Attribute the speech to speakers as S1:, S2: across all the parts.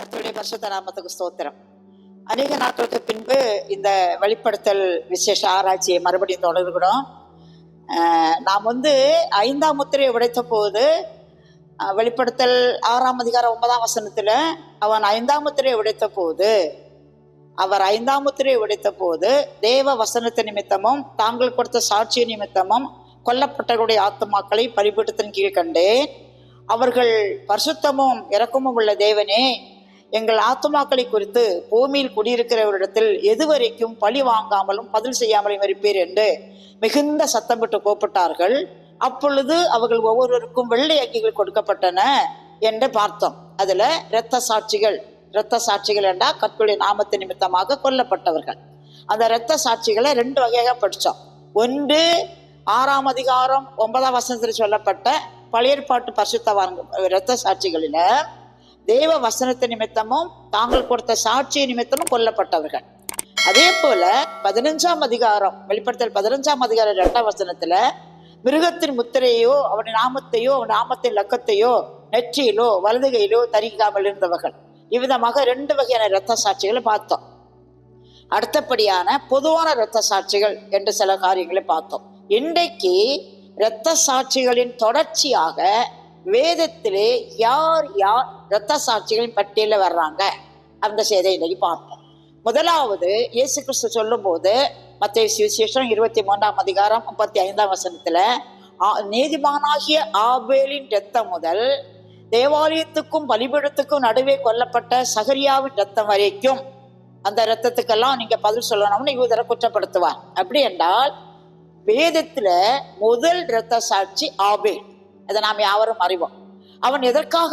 S1: கர்த்தருடைய பரிசுத்த நாமத்துக்கு ஸ்தோத்திரம். அநேக நாட்களுக்கு பின்பு இந்த வெளிப்படுத்தல் விசேஷ ஆராய்ச்சியை மறுபடியும் தொடர்கிறோம். நாம் 5ஆம் முத்திரையை உடைத்த போது வெளிப்படுத்தல் 6ஆம் அதிகாரம் 9ஆம் வசனத்துல அவன் 5ஆம் முத்திரையை உடைத்த போது அவர் 5ஆம் முத்திரையை உடைத்த போது தேவ வசனத்து நிமித்தமும் தாங்கள் கொடுத்த சாட்சி நிமித்தமும் கொல்லப்பட்டவருடைய ஆத்துமாக்களை பலிபீடத்தின் கீழ் கண்டேன். அவர்கள் பரிசுத்தமும் இரக்கமும் உள்ள தேவனே, எங்கள் ஆத்துமாக்களை குறித்து பூமியில் குடியிருக்கிறவரிடத்தில் எதுவரைக்கும் பழி வாங்காமலும் பதில் செய்யாமலும் இருப்பீர் என்று மிகுந்த சத்தமிட்டு கூப்பிட்டார்கள். அப்பொழுது அவர்கள் ஒவ்வொருவருக்கும் வெள்ளை அங்கிகள் கொடுக்கப்பட்டன என்று பார்த்தோம். அதுல இரத்த சாட்சிகள் என்றால் கர்த்தருடைய நாமத்து நிமித்தமாக கொல்லப்பட்டவர்கள். அந்த இரத்த சாட்சிகளை 2 வகையாக படித்தோம். ஒன்று 6ஆம் அதிகாரம் 9ஆம் வசனத்தில் சொல்லப்பட்ட பழைய ஏற்பாட்டு பரிசுத்தவான்கள் இரத்த சாட்சிகளில தேவ வசனத்து நிமித்தமும் தாங்கள் கொடுத்த சாட்சி நிமித்தமும் கொல்லப்பட்டவர்கள். அதே போல 15ஆம் அதிகாரம் வெளிப்படுத்தல் 15ஆம் அதிகாரம் 2ஆம் வசனத்துல மிருகத்தின் முத்திரையோ அவன் நாமத்தையோ அவன் நாமத்தின் லக்கத்தையோ நெற்றியிலோ வலதுகையிலோ தரிக்காமல் இருந்தவர்கள். இவ்விதமாக 2 வகையான இரத்த சாட்சிகளை பார்த்தோம். அடுத்தபடியான பொதுவான இரத்த சாட்சிகள் என்று சில காரியங்களை பார்த்தோம். இன்றைக்கு இரத்த சாட்சிகளின் தொடர்ச்சியாக வேதத்திலே யார் யார் இரத்த சாட்சிகளின் பட்டியலில் வர்றாங்க அந்த செய்தியை இன்னைக்கு பார்ப்போம். முதலாவது இயேசு கிறிஸ்து சொல்லும் போது மத்தேயு சுவிசேஷம் 23ஆம் அதிகாரம் 35ஆம் வசனத்துல நீதிமானாகிய ஆபேலின் இரத்தம் முதல் தேவாலயத்துக்கும் பலிபீடத்துக்கும் நடுவே கொல்லப்பட்ட சகரியாவின் இரத்தம் வரைக்கும் அந்த இரத்தத்துக்கெல்லாம் நீங்க பதில் சொல்லணும்னு யூதரை குற்றப்படுத்துவார். அப்படி என்றால் வேதத்துல முதல் இரத்த சாட்சி ஆபேல். அதை நாம் யாவரும் அறிவோம். அவன் எதற்காக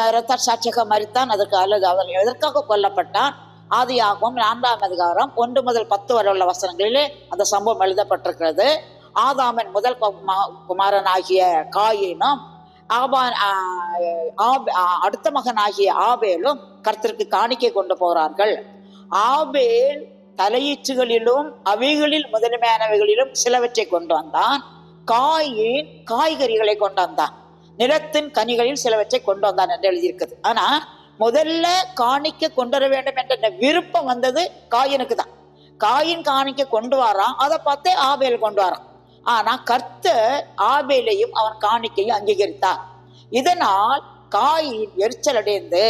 S1: இரத்த சாட்சியாக மரித்தான், அதற்கு அல்லது அவன் எதற்காக கொல்லப்பட்டான்? ஆதியாகமம் 4ஆம் அதிகாரம் 1 முதல் 10 வரை உள்ள வசனங்களிலே அந்த சம்பவம் எழுதப்பட்டிருக்கிறது. ஆதாமின் முதல் குமாரனாகிய காயினும் அடுத்த மகனாகிய ஆபேலும் கர்த்தருக்கு காணிக்கை கொண்டு போறார்கள். ஆபேல் தலையீச்சுகளிலும் அவைகளில் முதன்மையானவைகளிலும் சிலவற்றை கொண்டு வந்தான். காயின் காய்கறிகளை கொண்டு வந்தான். நிலத்தின் கனிகளில் சிலவற்றை கொண்டு வந்தான் என்று எழுதியிருக்குது. ஆனா முதல்ல காணிக்க கொண்டு வர வேண்டும் என்ற விருப்பம் வந்தது காயினுக்கு தான். காயின் காணிக்க கொண்டு வரான், அதை பார்த்து ஆபேல் கொண்டு வரான். ஆனா கர்த்தர் ஆபேலையும் அவன் காணிக்கையும் அங்கீகரித்தார். இதனால் காயின் எரிச்சல் அடைந்து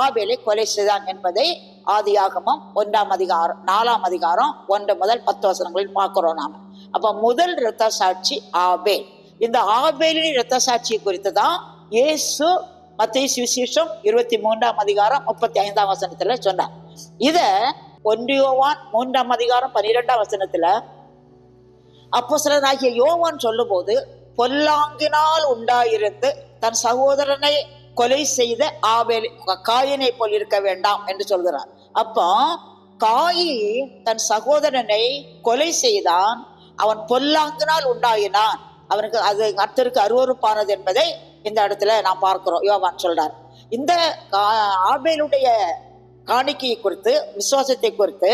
S1: ஆபேலை கொலை செய்தான் என்பதை ஆதியாகமம் 1ஆம் அதிகாரம் 4ஆம் அதிகாரம் 1 முதல் 10 வசனங்களில் பார்க்கிறோம் நாம. அப்ப முதல் இரத்த சாட்சி ஆபேல். இந்த ஆபேலின் இரத்த சாட்சி குறித்து தான் இயேசு மத்தேயு சுவிசேஷம் 23ஆம் அதிகாரம் 35ஆம் வசனத்துல சொன்னார். இத 1 யோவான் 3ஆம் அதிகாரம் 12ஆம் வசனத்துல அப்போஸ்தலனாகிய யோவான் சொல்லும் போது பொல்லாங்கினால் உண்டாயிருந்து தன் சகோதரனை கொலை செய்த ஆபேல் காயினை போல் இருக்க வேண்டாம் என்று சொல்கிறார். அப்போ காயின் தன் சகோதரனை கொலை செய்தான், அவன் பொல்லாங்கினால் உண்டாயினான், அவனுக்கு அது கர்த்தருக்கு அருவருப்பானது என்பதை இந்த இடத்துல நாம் பார்க்கிறோம். யோவான் சொல்றார். இந்த ஆபேலுடைய காணிக்கையை குறித்து விசுவாசத்தை குறித்து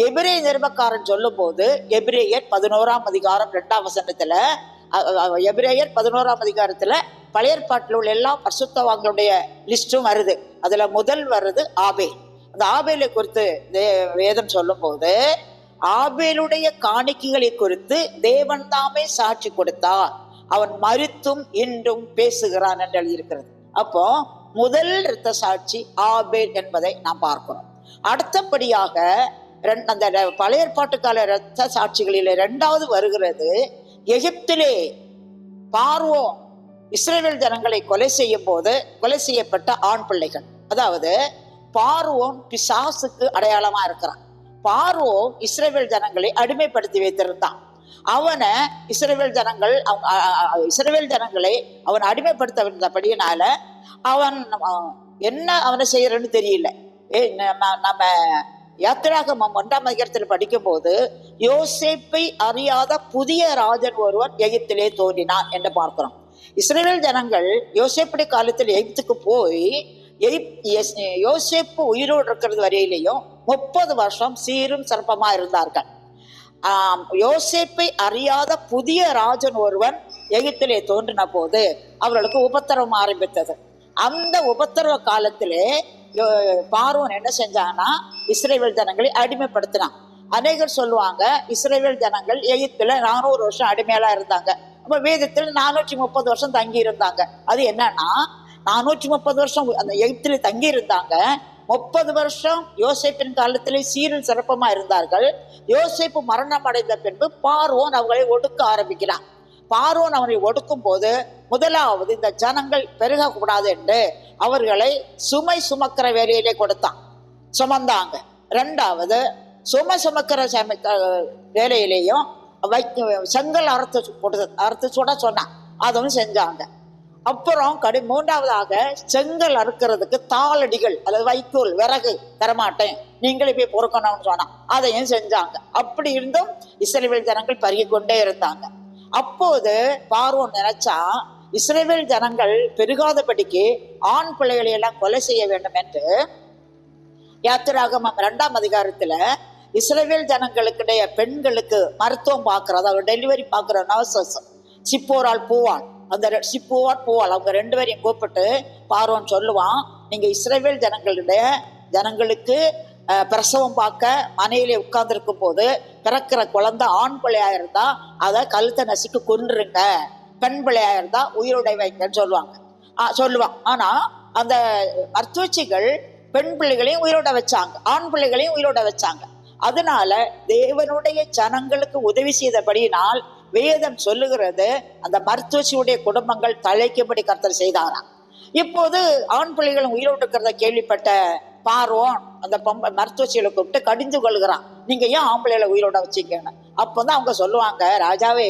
S1: எபிரேய நிருபக்காரன் சொல்லும் போது எபிரேயர் 11ஆம் அதிகாரம் 2ஆம் வசனத்துல எபிரேயர் 11ஆம் அதிகாரத்துல பழைய ஏற்பாட்டில் உள்ள எல்லா பரிசுத்தவான்களுடைய லிஸ்டும் வருது. அதுல முதல் வருது ஆபேல். அந்த ஆபேலை குறித்து வேதம் சொல்லும் போது ஆபேலுடைய காணிக்கைகளை குறித்து தேவன் தாமே சாட்சி கொடுத்தார், அவன் மரித்தும் இன்றும் பேசுகிறான் என்று எழுதியிருக்கிறது. அப்போ முதல் இரத்த சாட்சி ஆபேல் என்பதை நாம் பார்க்கிறோம். அடுத்தபடியாக அந்த பழைய ஏற்பாட்டு கால இரத்த சாட்சிகளில் 2வது வருகிறது எகிப்திலே பார்வோன் இஸ்ரவேல் ஜனங்களை கொலை செய்யும் போது கொலை செய்யப்பட்ட ஆண் பிள்ளைகள். அதாவது பார்வோன் பிசாசுக்கு அடையாளமா இருக்கிறான். பார்வோன் இஸ்ரவேல் ஜனங்களை அடிமைப்படுத்தி வைத்திருந்தான். அவனை இஸ்ரவேல் ஜனங்களை அவன் அடிமைப்படுத்த வந்தபடியினால அவன் என்ன அவனை செய்யறன்னு தெரியல. நம்ம யாத்திராகமம் 1ஆம் அதிகாரத்தில் படிக்கும் போது யோசேப்பை அறியாத புதிய ராஜன் ஒருவன் எகிப்திலே தோன்றினான் என்று பார்க்கிறோம். இஸ்ரவேல் ஜனங்கள் யோசேப்புடைய காலத்தில் எகிப்துக்கு போய் யோசேப்பு உயிரோடு இருக்கிறது வரையிலையும் 30 வருஷம் சீரும் சிறப்பமா இருந்தார்கள். யோசேப்பை அறியாத புதிய ராஜன் ஒருவன் எகிப்திலே தோன்றின போது அவர்களுக்கு உபத்திரவம் ஆரம்பித்தது. அந்த உபத்திரவ காலத்திலே பார்வோன் என்ன செஞ்சான்னா இஸ்ரவேல் ஜனங்களை அடிமைப்படுத்தினான். அநேகர் சொல்லுவாங்க இஸ்ரவேல் ஜனங்கள் எகிப்துல 400 வருஷம் அடிமையா இருந்தாங்க. அப்ப வேதத்தில் 430 வருஷம் தங்கி இருந்தாங்க. அது என்னன்னா 430 வருஷம் அந்த எகிப்தில தங்கி இருந்தாங்க. 30 வருஷம் யோசேப்பின் காலத்திலே சீரில் சிறப்பமா இருந்தார்கள். யோசேப்பு மரணம் அடைந்த பின்பு பார்வோன் அவர்களை ஒடுக்க ஆரம்பிக்கிறான். பார்வோன் அவனை ஒடுக்கும் போது முதலாவது இந்த ஜனங்கள் பெருக கூடாது என்று அவர்களை சுமை சுமக்கிற வேலையிலே கொடுத்தான், சுமந்தாங்க. ரெண்டாவது சுமை சுமக்கிற வேலையிலேயும் செங்கல் அறுத்து சுட சொன்னான், அதுவும் செஞ்சாங்க. அப்புறம் மூன்றாவதாக செங்கல் அறுக்கிறதுக்கு தாளடிகள் அல்லது வைக்கோல் விறகு தரமாட்டேன், நீங்களே போய் பொறுக்கணும்னு சொன்னான், அதையும் செஞ்சாங்க. அப்படி இருந்தும் இஸ்ரவேல் ஜனங்கள் பருகி கொண்டே இருந்தாங்க. அப்போது பார்வோன் நினைச்சா இஸ்ரவேல் ஜனங்கள் பெருகாதபடிக்கு ஆண் பிள்ளைகளை எல்லாம் கொலை செய்ய வேண்டும் என்று யாத்திராகமம் 2ஆம் அதிகாரத்துல இஸ்ரவேல் ஜனங்களுடைய பெண்களுக்கு மருத்துவம் பார்க்கறது, அவர் டெலிவரி பார்க்கிற நர்சஸ் சிப்போரால் பூவாள், அந்த சிப்போவால் பூவாள் அவங்க 2 பேரையும் கூப்பிட்டு பார்வோன் சொல்லுவான், நீங்க இஸ்ரவேல் ஜனங்களுக்கு பிரசவம் பார்க்க மனையிலே உட்கார்ந்துருக்கும் போது பிறக்கிற குழந்தை ஆண் பிள்ளையா இருந்தா அதை கழுத்தை நசுக்கு கொன்றுங்க, பெண் பிள்ளையா இருந்தா உயிரோடை வைங்கன்னு சொல்லுவான். ஆனா அந்த மருத்துவச்சிகள் பெண் பிள்ளைகளையும் உயிரோட வச்சாங்க, ஆண் பிள்ளைகளையும் உயிரோட வச்சாங்க. அதனால தேவனுடைய ஜனங்களுக்கு உதவி செய்தபடியினால் வேதம் சொல்லுகிறது அந்த மருத்துவச்சியுடைய குடும்பங்கள் தலைக்கும்படி கர்த்தர் செய்தாராம். இப்போது ஆண் பிள்ளைகளும் உயிரோடு இருக்கிறத கேள்விப்பட்ட பார்வோன் அந்த மருத்துவச்சிகளை கூப்பிட்டு கடிந்து கொள்கிறான், நீங்க ஏன் ஆம்பளைகளை உயிரோட வச்சிங்கன்னு. அப்போதான் அவங்க சொல்லுவாங்க, ராஜாவே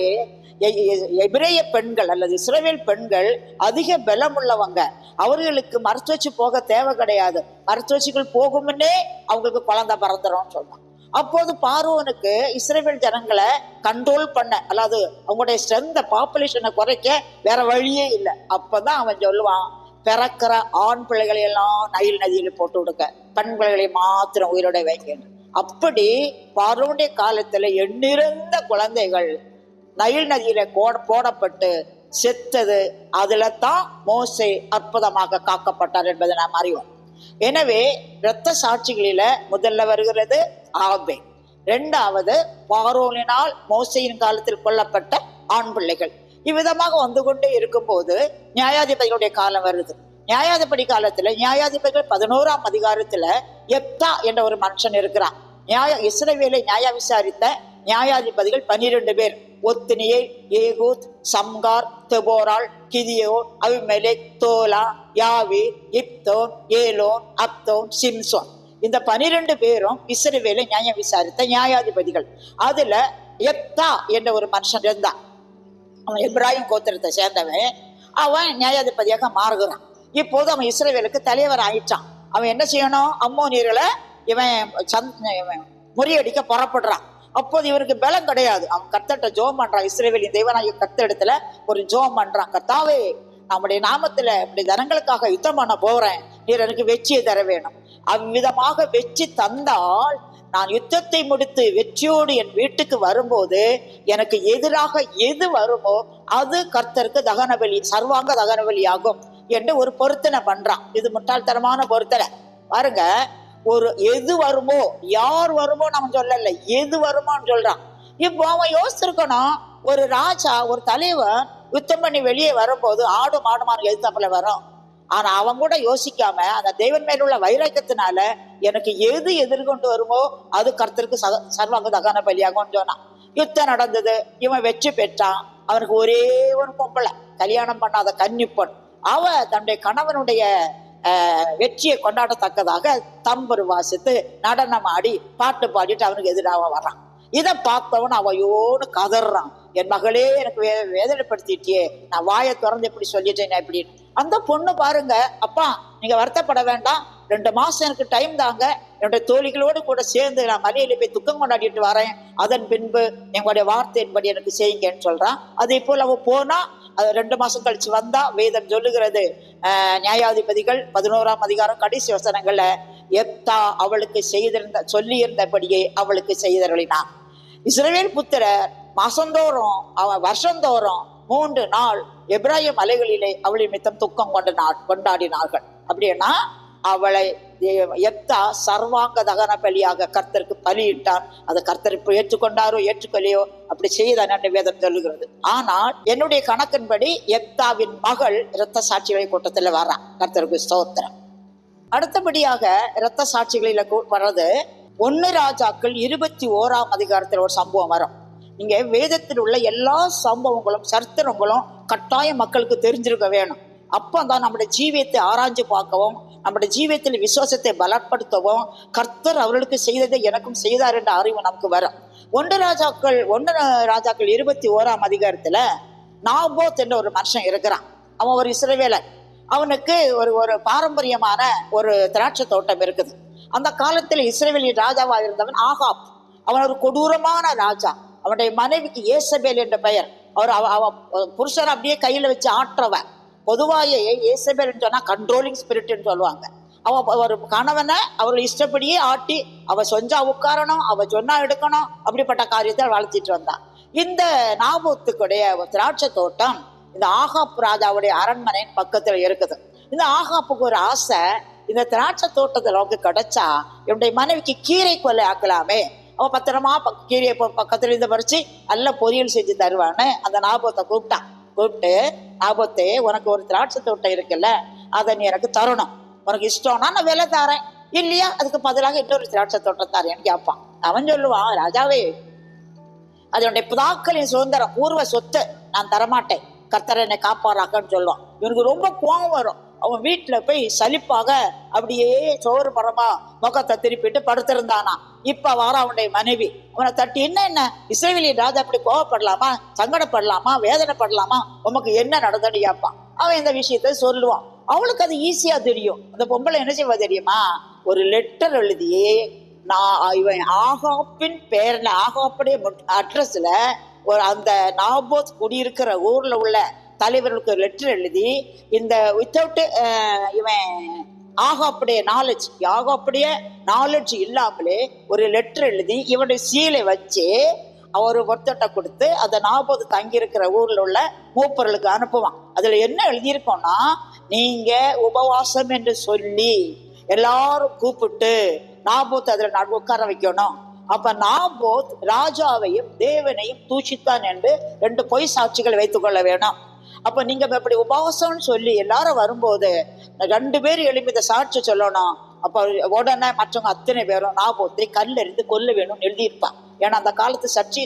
S1: எபிரேய பெண்கள் அல்லது இஸ்ரவேல் பெண்கள் அதிக பலம் உள்ளவங்க, அவர்களுக்கு மருத்துவச்சி போக தேவை கிடையாது, மருத்துவச்சிகள் போகும்னே அவங்களுக்கு குழந்தை பிறந்துரும் சொன்னான். அப்போது பார்வோனுக்கு இஸ்ரவேல் ஜனங்களை கண்ட்ரோல் பண்ண அதாவது அவங்களுடைய ஸ்ட்ரென்த் பாப்புலேஷனை குறைக்க வேற வழியே இல்லை. அப்பதான் அவன் சொல்லுவான், பிறக்கிற ஆண் பிள்ளைகளை எல்லாம் நைல் நதியில போட்டு விடுங்க, பெண் பிள்ளைகளை மாத்திரம் உயிரோட வைக்க. அப்படி பார்வோனுடைய காலத்துல எண்ணிறந்த குழந்தைகள் நைல் நதியில போடப்பட்டு செத்தது. அதுல தான் மோசே அற்புதமாக காக்கப்பட்டார் என்பதை நாம் அறிவோம். எனவே இரத்த சாட்சிகளில முதல்ல வருகிறது ஆபேல், இரண்டாவது பார்வோனினால் மோசையின் காலத்தில் கொல்லப்பட்ட ஆண் பிள்ளைகள். இவ்விதமாக வந்து கொண்டே இருக்கும் போது நியாயாதிபதிகளுடைய காலம் வருது. நியாயாதிபதி காலத்துல நியாயாதிபதிகள் 11ஆம் அதிகாரத்துல எப்தா என்ற ஒரு மனுஷன் இருக்கிறான். இஸ்ரவேலை நியாய விசாரித்த நியாயாதிபதிகள் 12 பேர். ஒத்தினியை, ஏகூத், சம்கார், தெபோரால், கிதியோன், அபிமெலேக், தோலா, யாவி, இப்தோன், ஏலோன், அப்தோன், சிம்சோன். இந்த 12 பேரும் இஸ்ரவேலை நியாயம் விசாரித்த நியாயாதிபதிகள். அதுல எப்தா என்ற ஒரு மனுஷன் இருந்தான். அவன் எப்ராஹிம் கோத்திரத்தை சேர்ந்தவன். அவன் நியாயாதிபதியாக மாறுகிறான். இப்போது அவன் இஸ்ரவேலுக்கு தலைவர் ஆயிட்டான். அவன் என்ன செய்யணும், அம்மோனியர்களை இவன் முறியடிக்க புறப்படுறான். அப்போது இவருக்கு பலம் கிடையாது. அவன் கர்த்தர்ட்ட ஜெபம் பண்றான், இஸ்ரவேலின் தேவனாகிய கர்த்தரிடத்துல ஒரு ஜெபம் பண்றான், கர்த்தாவே நம்முடைய நாமத்துல இப்படி ஜனங்களுக்காக யுத்தம் பண்ண போறேன், நீர் எனக்கு வெற்றியை தர வேணும். அவ்விதமாக வெற்றி தந்தால் நான் யுத்தத்தை முடித்து வெற்றியோடு என் வீட்டுக்கு வரும்போது எனக்கு எதிராக எது வருமோ அது கர்த்தருக்கு தகனபலி, சர்வாங்க தகனபலி ஆகும் என்று ஒரு பொருத்தனை பண்றான். இது முட்டாள்தனமான பொருத்தனை பாருங்க. ஒரு எது வருமோ, யார் வருமோ நம்ம சொல்லல, எது வருமோன்னு சொல்றான். இப்போ அவன் யோசிச்சிருக்கணும், ஒரு ராஜா ஒரு தலைவன் யுத்தம் பண்ணி வெளியே வரும்போது ஆடு மாடுமான்னு எதிர்த்தாப்புல வரும். ஆனா அவன் கூட யோசிக்காம அந்த தேவன் மேல உள்ள வைராக்கியத்தினால எனக்கு எது எதிர்கொண்டு வருமோ அது கர்த்தருக்கு சர்வாங்க தகன பலியாகும்னு சொன்னான். யுத்தம் நடந்தது, இவன் வெற்றி பெற்றான். அவனுக்கு ஒரே ஒரு பொம்பளை, கல்யாணம் பண்ணாத கன்னிப்பெண். அவ தன்னுடைய கணவனுடைய வெற்றியை கொண்டாடத்தக்கதாக தம்பரு வாசித்து நடனம் ஆடி பாட்டு பாடிட்டு அவனுக்கு எதிராக வர்றான். இதை பார்த்தவன் அவையோன்னு கதறான், என் மகளே எனக்கு வேதனைப்படுத்திட்டியே, நான் வாயை திறந்து எப்படி சொல்லிட்டேன் அப்படின்னு. அந்த பொண்ணு பாருங்க, அப்பா நீங்க வருத்தப்பட வேண்டாம், 2 மாசம் எனக்கு டைம் தாங்க, என்னுடைய தோழிகளோடு கூட சேர்ந்து நான் மலையில போய் துக்கம் கொண்டாடிட்டு வரேன், அதன் பின்பு எங்களுடைய வார்த்தையின்படி எனக்கு செய்யுங்கன்னு சொல்றான். அதே போல் அவ போனா அது 2 மாசம் கழிச்சு வந்தா வேதம் சொல்லுகிறது, நியாயாதிபதிகள் 11ஆம் அதிகாரம் கடைசி வசனங்கள்ல எப்தா அவளுக்கு சொல்லியிருந்தபடியே அவளுக்கு செய்தருளினான். இஸ்ரவேல் புத்திரர் மாசந்தோறும் அவன் வருஷந்தோறும் 3 நாள் எபிராய மலைகளிலே அவளை மித்தம் துக்கம் கொண்டாடினார்கள். அப்படின்னா அவளை எப்தா சர்வாங்க தகன பலியாக கர்த்தருக்கு பலியிட்டான். அதை கர்த்தர் இப்போ ஏற்றுக்கொண்டாரோ ஏற்றுக்கொள்ளையோ அப்படி செய்தான் என்று வேதம் சொல்லுகிறது. ஆனால் என்னுடைய கணக்கின்படி எப்தாவின் மகள் இரத்த சாட்சிகளை கூட்டத்தில் வரான். கர்த்தருக்கு ஸ்தோத்திரம். அடுத்தபடியாக இரத்த சாட்சிகளில வர்றது 1 ராஜாக்கள் 21ஆம் அதிகாரத்தில் ஒரு சம்பவம் வரும். நீங்க வேதத்தில் உள்ள எல்லா சம்பவங்களும் சரித்திரங்களும் கட்டாயம் மக்களுக்கு தெரிஞ்சிருக்க வேணும். அப்பதான் நம்முடைய ஜீவியத்தை ஆராய்ஞ்சு பார்க்கவும், நம்முடைய ஜீவியத்தில் விசுவாசத்தை பலப்படுத்தவும், கர்த்தர் அவர்களுக்கு செய்ததை எனக்கும் செய்தார் என்ற அறிவு நமக்கு வரும். 1 ராஜாக்கள் 21ஆம் அதிகாரத்துல நாபோத் என்ற ஒரு மனுஷன் இருக்கிறான். அவன் ஒரு இஸ்ரவேலன். அவனுக்கு ஒரு பாரம்பரியமான ஒரு திராட்சை தோட்டம் இருக்குது. அந்த காலத்தில் இஸ்ரவேலின் ராஜாவா இருந்தவன் ஆகாப். அவன் ஒரு கொடூரமான ராஜா. அவனுடைய மனைவிக்கு ஏசபேல் என்ற பெயர். புருஷன் அப்படியே கையில வச்சு ஆற்றவன். பொதுவாக ஏசபேல் சொன்னா கண்ட்ரோலிங் ஸ்பிரிட் சொல்லுவாங்க. ஒரு கணவனை அவர்கள் இஷ்டப்படியே ஆட்டி அவ சொஞ்சா உட்காரணும், அவ சொன்னா எடுக்கணும், அப்படிப்பட்ட காரியத்தை வளர்த்திட்டு வந்தான். இந்த நாபோத்துக்குடைய திராட்சை தோட்டம் இந்த ஆகாப் ராஜாவுடைய அரண்மனை பக்கத்துல இருக்குது. இந்த ஆகாப்புக்கு ஒரு ஆசை, இந்த திராட்சை தோட்டத்தில் நமக்கு கிடைச்சா என்னுடைய மனைவிக்கு கீரை கொலை ஆக்கலாமே, அவன் பத்திரமா கீரையை பக்கத்துல இருந்து பறிச்சு நல்ல பொரியல் செஞ்சு தருவான்னு அந்த நாபோத்தை கூப்பிட்டு நாபோத்தே, உனக்கு ஒரு திராட்சை தோட்டம் இருக்குல்ல, அதை நீ எனக்கு தரணும். உனக்கு இஷ்டம்னா நான் விலை தரேன், இல்லையா அதுக்கு பதிலாக இன்னொரு திராட்சை தோட்டம் தரேன்னு கேட்பான். அவன் சொல்லுவான், ராஜாவே அதனுடைய பிதாக்களின் சுதந்திரம் பூர்வ சொத்து, நான் தரமாட்டேன், கர்த்தர் என்னை காப்பாராக்கன்னு சொல்லுவான். இவனுக்கு ரொம்ப கோபம் வரும். அவன் வீட்டுல போய் சலிப்பாக அப்படியே சோறு பரமா முகத்தை திருப்பிட்டு படுத்திருந்தானா. இப்ப வர அவனுடைய மனைவி அவனை தட்டி, என்ன இஸ்ரவேலின் ராஜா அப்படி கோவப்படலாமா, சங்கடப்படலாமா, வேதனைப்படலாமா, உமக்கு என்ன நடந்தது கேட்பான். அவன் இந்த விஷயத்த சொல்லுவான். அவளுக்கு அது ஈஸியா தெரியும். அந்த பொம்பளை என்ன செய்வா தெரியுமா, ஒரு லெட்டர் எழுதி இவன் ஆகாப்பின் பேர்ல ஆகாப்புடைய அட்ரஸ்ல அந்த நாபோத் குடியிருக்கிற ஊர்ல உள்ள தலைவர்களுக்கு லெட்டர் எழுதி, இந்த வித்தவுட் இவன் ஆகாப்புடைய நாலேஜ் இல்லாமலே ஒரு லெட்டர் எழுதி இவனுடைய சீலை வச்சு அவர் ஒருத்தட்ட கொடுத்து அந்த நாபோத் தங்கியிருக்கிற ஊர்ல உள்ள மூப்பர்களுக்கு அனுப்புவான். அதுல என்ன எழுதியிருக்கோம்னா, நீங்க உபவாசம் என்று சொல்லி எல்லாரும் கூப்பிட்டு நாபோத் அதுல உட்கார வைக்கணும். அப்ப நாபோத் ராஜாவையும் தேவனையும் தூஷித்தான் என்று 2 பொய் சாட்சிகள் வைத்துக் கொள்ள வேணும். அப்ப நீங்க இப்படி உபவாசம்னு சொல்லி எல்லாரும் வரும்போது 2 பேர் எழுப்பி இந்த சாட்சி சொல்லணும். அப்ப உடனே மற்றவங்க அத்தனை பேரும் நாபோத்தை கல்லெறிந்து கொல்ல வேணும்னு எழுதியிருப்பான். ஏன்னா அந்த காலத்து சர்ச்சை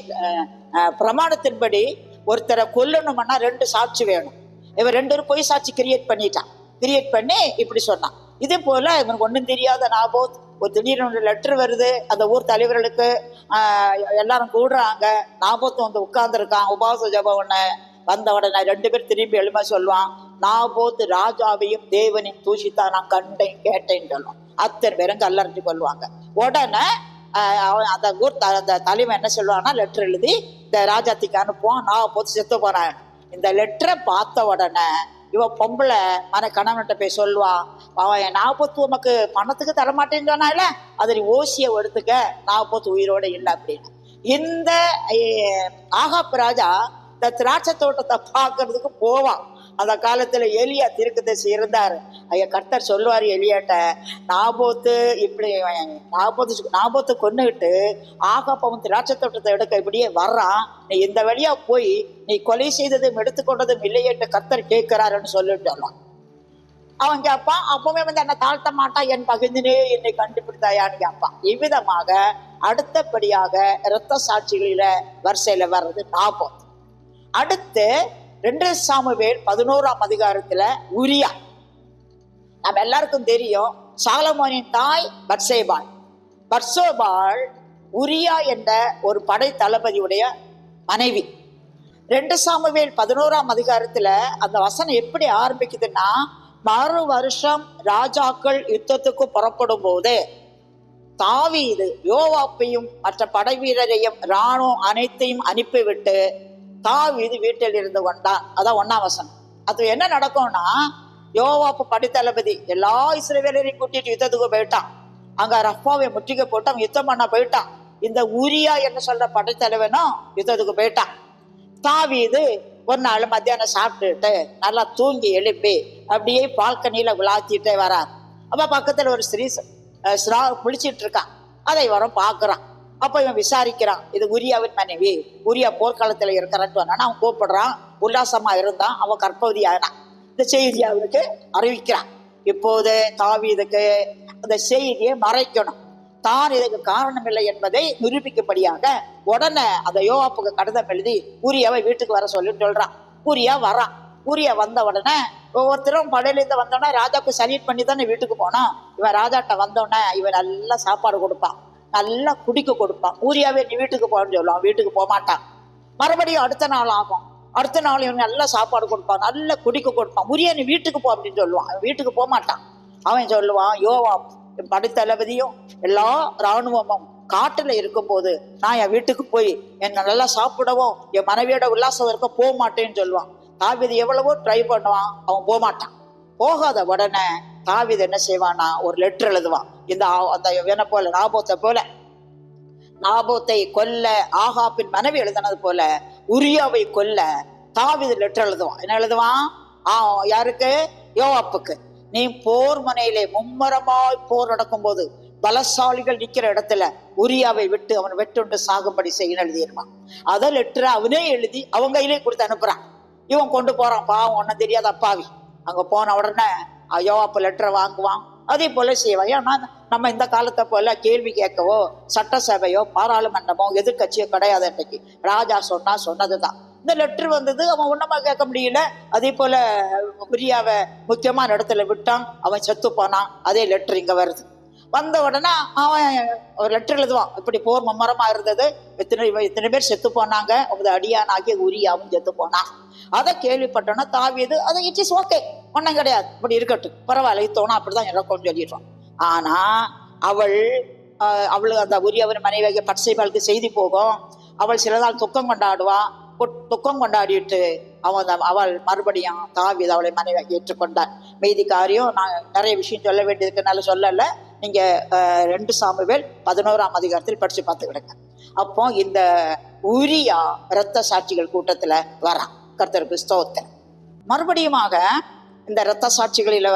S1: பிரமாணத்தின்படி ஒருத்தரை கொல்லணும்னா 2 சாட்சி வேணும். இவன் 2 பொய் சாட்சி கிரியேட் பண்ணி இப்படி சொன்னான். இதே போல இவனுக்கு ஒன்றும் தெரியாத நாபோத் ஒரு திடீர்னு லெட்டர் வருது, அந்த ஊர் தலைவர்களுக்கு எல்லாரும் கூடுறாங்க. நாபோத் வந்து உட்கார்ந்துருக்கான், உபவாச ஜபம் ஒண்ணு வந்த உடனே 2 பேர் திரும்பி எழுமா சொல்லுவான், நாபோத் ராஜாவையும் தேவனையும் தூஷித்தான், நான் கண்டேன் கேட்டேன்னு சொல்லுவான். அத்தனை பேரும் கல்லறிஞ்சு கொள்வாங்க. உடனே அந்த ஊர் அந்த தலைவன் என்ன சொல்லுவான்னா, லெட்டர் எழுதி இந்த ராஜாத்திக்கு அனுப்புவான். நாபோத் செத்து போறான். இந்த லெட்டரை பார்த்த உடனே இவன் பொம்பளை கணவன்கிட்ட போய் சொல்லுவான், அவன் நாபோத்து உமக்கு பணத்துக்கு தரமாட்டேன்னு சொன்னால, அதை நீ ஓசியை எடுத்துக்க, நாபோத்து உயிரோட இல்லை அப்படின்னு. இந்த ஆகாப் ராஜா இந்த திராட்சை தோட்டத்தை பார்க்கறதுக்கு போவான். அந்த காலத்துல எலியா தீர்க்கதரிசி இருந்தாரு. கர்த்தர் சொல்லுவாரு எலியாட்ட, நாபோத்து இப்படி நாபோத்து கொன்னுகிட்டு ஆகாப்பவன் திராட்சை தோட்டத்தை எடுக்க இப்படியே வர்றான், நீ இந்த வழியா போய் நீ கொலை செய்ததும் எடுத்துக்கொண்டதும் இல்லையேட்டு கர்த்தர் கேட்கிறாருன்னு சொல்லிட்டு வரலாம். அவன் கேட்பான், அப்பவே வந்து என்ன தாழ்த்த மாட்டான், என் பகிர்ந்தினே என்னை கண்டுபிடித்தாயான்னு கேட்பான். இவ்விதமாக அடுத்தபடியாக இரத்த சாட்சிகளில வரிசையில வர்றது நாபோத். அடுத்து 2 சாமுவேல் 11ஆம் அதிகாரத்துல உரியா. நம்ம எல்லாருக்கும் தெரியும், சாலமோனின் தாய் பத்சேபாள் உரியா என்ற ஒரு படை தளபதியுடைய மனைவி. 2 சாமுவேல் 11ஆம் அதிகாரத்துல அந்த வசனம் எப்படி ஆரம்பிக்குதுன்னா, மறு வருஷம் ராஜாக்கள் யுத்தத்துக்கு புறப்படும் போது தாவீது யோவாப்பையும் மற்ற படை வீரரையும் இராணுவம் அனைத்தையும் அனுப்பிவிட்டு தாவீது வீட்டில் இருந்து கொண்டான். அதான் 1ஆம் வசனம். அது என்ன நடக்கும்னா, யோவாப்பு படைத்தளபதி எல்லா இஸ்ரவேலரையும் கூட்டிட்டு யுத்தத்துக்கு போயிட்டான். அங்க ரப்பாவை முற்றுகை போட்டு அவன் யுத்தம் பண்ண போயிட்டான். இந்த உரியா என்ன சொல்ற படைத்தலைவனும் யுத்தத்துக்கு போயிட்டான். தாவீது ஒரு நாள் மத்தியானம் சாப்பிட்டுட்டு நல்லா தூங்கி எழுப்பி அப்படியே பால்கனியில விளாத்திட்டே வரார். அப்ப பக்கத்துல ஒரு ஸ்ரீ குளிச்சிட்டு இருக்கான். அதை இவரும் பார்க்கறான். அப்ப இவன் விசாரிக்கிறான், இது உரியாவின் மனைவி, உரியா போர்க்காலத்துல இருக்கிறான்னு அவன் கூப்பிடுறான். உல்லாசமா இருந்தான். அவன் கர்ப்பவதி ஆனான். இந்த செய்தி அவருக்கு அறிவிக்கிறான். இப்போது தாவீதுக்கு அந்த செய்தியை மறைக்கணும், தான் இதுக்கு காரணம் இல்லை என்பதை நிரூபிக்கும்படியாக உடனே அந்த யோவாப்புக்கு கடிதம் எழுதி உரியாவை வீட்டுக்கு வர சொல்லி சொல்றான். உரியா வரான். உரியா வந்த உடனே ஒவ்வொருத்தரும் படையிலேருந்து வந்தோடனே ராஜாவுக்கு சல்யூட் பண்ணி தானே வீட்டுக்கு போனோம். இவன் ராஜாட்ட வந்தோடனே இவன் நல்லா சாப்பாடு கொடுப்பான், நல்லா குடிக்க கொடுப்பான். ஊரியாவே நீ வீட்டுக்கு போன்னு சொல்லுவான். வீட்டுக்கு போக மாட்டான். மறுபடியும் அடுத்த நாள் ஆகும். அடுத்த நாள் இவன் நல்லா சாப்பாடு கொடுப்பான், நல்லா குடிக்க கொடுப்பான். உரியா நீ வீட்டுக்கு போ அப்படின்னு சொல்லுவான். வீட்டுக்கு போக மாட்டான். அவன் சொல்லுவான், யோவாப் படைத்தளபதியும் எல்லா இராணுவமும் காட்டுல இருக்கும் போது நான் என் வீட்டுக்கு போய் என்ன நல்லா சாப்பிடவும் என் மனைவியோட உல்லாசம் இருக்க போக மாட்டேன்னு சொல்லுவான். தாவீது எவ்வளவோ ட்ரை பண்ணுவான், அவன் போக மாட்டான். போகாத உடனே தாவீது என்ன செய்வானா, ஒரு லெட்டர் எழுதுவான். அந்த இவனை போல நாபோத்தை கொல்ல ஆகாபின் மனைவி எழுதினது போல உரியாவை கொல்ல தாவீது லெட்டர் எழுதுவான். என்ன எழுதுவான்? யாருக்கு? யோவாப்புக்கு. நீ போர் முனையிலே மும்மரமாய் போர் நடக்கும் போது பலசாலிகள் நிக்கிற இடத்துல உரியாவை விட்டு அவன் வெட்டுண்டு சாகும்படி செய்ய எழுதிடுவான். அதை லெட்டரை அவனே எழுதி அவங்க கையிலே கொடுத்து அனுப்புறான். இவன் கொண்டு போறான். பாவம் ஒன்னும் தெரியாத அப்பாவி. அங்க போன உடனே யோவாப்பு லெட்டரை வாங்குவான். அதே போல செய்வான். ஏன்னா நம்ம இந்த காலத்தை போல கேள்வி கேட்கவோ சட்டசபையோ பாராளுமன்றமோ எதிர்கட்சியோ கிடையாது. இன்னைக்கு ராஜா சொன்னதுதான். இந்த லெட்டர் வந்தது, அவன் ஒண்ணுமா கேட்க முடியல. அதே போல உரியாவை முக்கியமான இடத்துல விட்டான், அவன் செத்து போனான். அதே லெட்டர் இங்க வருது. வந்த உடனே அவன் ஒரு லெட்டர் எழுதுவான், இப்படி போர் மும்மரமா இருந்தது, இத்தனை பேர் செத்து போனாங்க, உங்க அடியானாகிய உரியாவும் செத்து போனான். அதை கேள்விப்பட்டோன்னா தாவீது அதை இட் இஸ் ஓகே, ஒன்றும் கிடையாது, இப்படி இருக்கட்டும், பரவாயில்ல, தோணும் அப்படிதான் இறக்கும்னு சொல்லிடுறான். ஆனா அவள் அந்த உரியவர் மனைவியாகிய பட்சைபாளுக்கு செய்தி போகும். அவள் சில நாள் துக்கம் கொண்டாடுவான். துக்கம் கொண்டாடிட்டு அவள் மறுபடியும் தாவீது அவளை மனைவியாக ஏற்றுக்கொண்டாள். மீதி காரியம் நான் நிறைய விஷயம் சொல்ல வேண்டியதுக்குனால சொல்லல. நீங்க 2 சாமுவேல் 11ஆம் அதிகாரத்தில் படிச்சு பார்த்து விடுங்க. அப்போ இந்த உரியா இரத்த சாட்சிகள் கூட்டத்துல வரான். கர்த்தருக்கு ஸ்தோத்திரம். மறுபடியுமாக இந்த இரத்த சாட்சிகளில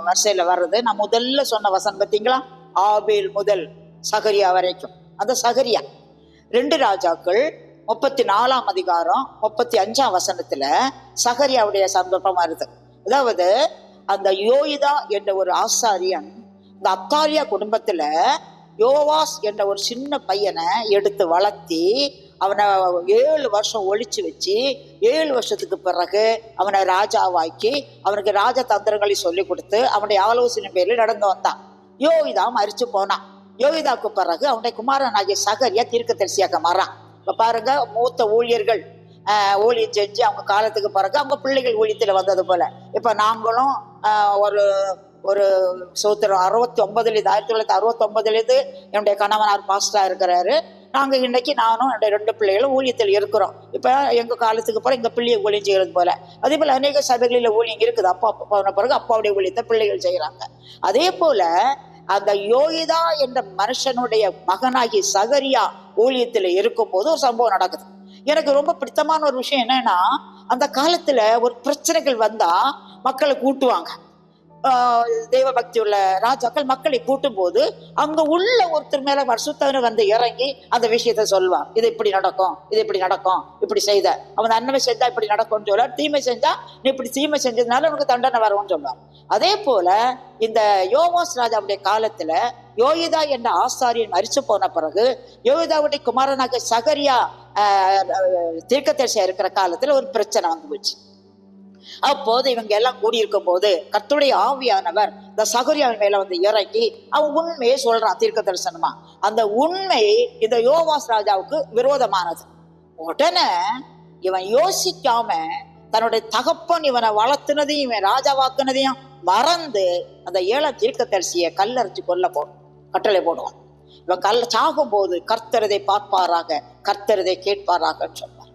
S1: வரிசையில வர்றது நான் முதல்ல சொன்ன வசனம் பார்த்தீங்களா? ஆபேல் முதல் சகரியா வரைக்கும். அந்த சகரியா 2 ராஜாக்கள் 34ஆம் அதிகாரம் 35ஆம் வசனத்துல சகரியாவுடைய சந்தர்ப்பம் வருது. அதாவது அந்த யோயிதா என்ற ஒரு ஆசாரியன் இந்த அத்தாரியா குடும்பத்துல யோவாஸ் என்ற ஒரு சின்ன பையனை எடுத்து வளர்த்தி அவனை 7 வருஷம் ஒழிச்சு வச்சு 7 வருஷத்துக்கு பிறகு அவனை ராஜாவாக்கி அவனுக்கு ராஜ தந்திரங்களை சொல்லி கொடுத்து அவனுடைய ஆலோசனை பேரில் நடந்து வந்தான். யோகிதா மரிச்சு போனான். யோகிதாவுக்கு பிறகு அவனுடைய குமாரன் ஆகிய சகரியா தீர்க்கதரிசியாக மாறான். இப்ப பாருங்க, மூத்த ஊழியர்கள் ஊழியம் செஞ்சு அவங்க காலத்துக்கு பிறகு அவங்க பிள்ளைகள் ஊழியத்துல வந்தது போல இப்ப நாங்களும் ஒரு சூத்திரம் 1969 என்னுடைய கணவனார் பாஸ்டா இருக்கிறாரு. நாங்க இன்னைக்கு நானும் என்னுடைய 2 பிள்ளைகளும் ஊழியத்தில் இருக்கிறோம். இப்ப எங்க காலத்துக்கு பிறகு எங்க பிள்ளைய ஊழியம் செய்யறது போல அதே போல அநேக சபைகளில ஊழியம் இருக்குது. அப்பா போன பிறகு அப்பாவுடைய ஊழியத்தை பிள்ளைகள் செய்யறாங்க. அதே போல அந்த யோகிதா என்ற மனுஷனுடைய மகனாகி சகரியா ஊழியத்துல இருக்கும் போது ஒரு சம்பவம் நடக்குது. எனக்கு ரொம்ப பிடித்தமான ஒரு விஷயம் என்னன்னா, அந்த காலத்துல ஒரு பிரச்சனைகள் வந்தா மக்களை கூட்டுவாங்க. தெய்வ பக்தி உள்ள ராஜாக்கள் மக்களை கூட்டும் போது அங்க உள்ள ஒருத்தர் மேல வருஷத்தவனை வந்து இறங்கி அந்த விஷயத்த சொல்லுவான். இது இப்படி நடக்கும், இது இப்படி நடக்கும், இப்படி செய்த அவன் நன்மை செஞ்சா இப்படி நடக்கும்னு சொல்லுவார். தீமை செஞ்சா நீ இப்படி தீமை செஞ்சதுனால உனக்கு தண்டனை வரும்னு சொல்லுவார். அதே போல இந்த யோவாஸ் ராஜாவுடைய காலத்துல யோகிதா என்ற ஆசாரியன் மரிச்சு போன பிறகு யோகிதாவுடைய குமாரனாக சகரியா தீர்க்கதரிசியா இருக்கிற காலத்துல ஒரு பிரச்சனை வந்து போச்சு. அப்போது இவங்க எல்லாம் கூடியிருக்கும் போது கர்த்தருடைய ஆவியானவர் இந்த சகரியாவின் மேல வந்து இறங்கி அவன் உண்மையை சொல்றான் தீர்க்க தரிசனமா. அந்த உண்மை இந்த யோவாஸ் ராஜாவுக்கு விரோதமானது. உடனே இவன் யோசிக்காம தன்னுடைய தகப்பன் இவனை வளர்த்துனதையும் இவன் ராஜாவாக்குனதையும் மறந்து அந்த 7 தீர்க்க தரிசியை கல்லறிஞ்சு கட்டளை போடுவான். இவன் சாகும் போது கர்த்தரதை பார்ப்பாராக, கர்த்தரதை கேட்பாராக சொல்வார்.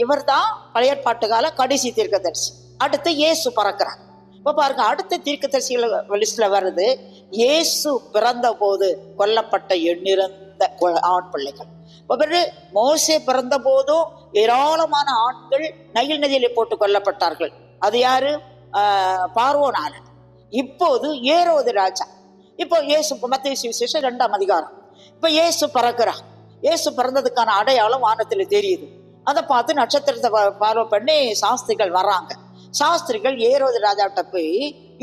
S1: இவர் தான் பழைய ஏற்பாட்டு கால கடைசி தீர்க்கதரிசி. அடுத்து இயேசு பறக்கிறார். இப்ப பாருங்க, அடுத்த தீர்க்கதரிசிகள் லிஸ்ட்ல வருது. இயேசு பிறந்த போது கொல்லப்பட்ட எண்ணிறந்த ஆண் பிள்ளைகள். மோசே பிறந்த போதும் ஏராளமான ஆண்கள் நைல் நதியிலே போட்டு கொல்லப்பட்டார்கள். அது யாரு? பார்வோனால. இப்போது ஏரோது ராஜா. இப்போ இயேசு, மத்தேயு சுவிசேஷம் 2ஆம் அதிகாரம். இப்ப இயேசு பிறக்கிறான். இயேசு பிறந்ததுக்கான அடையாளம் வானத்துல தெரியுது. அதை பார்த்து நட்சத்திரத்தை ஃபாலோ பண்ணி சாஸ்திரிகள் வர்றாங்க. சாஸ்திரிகள் ஏரோது ராஜாவிட்ட போய்,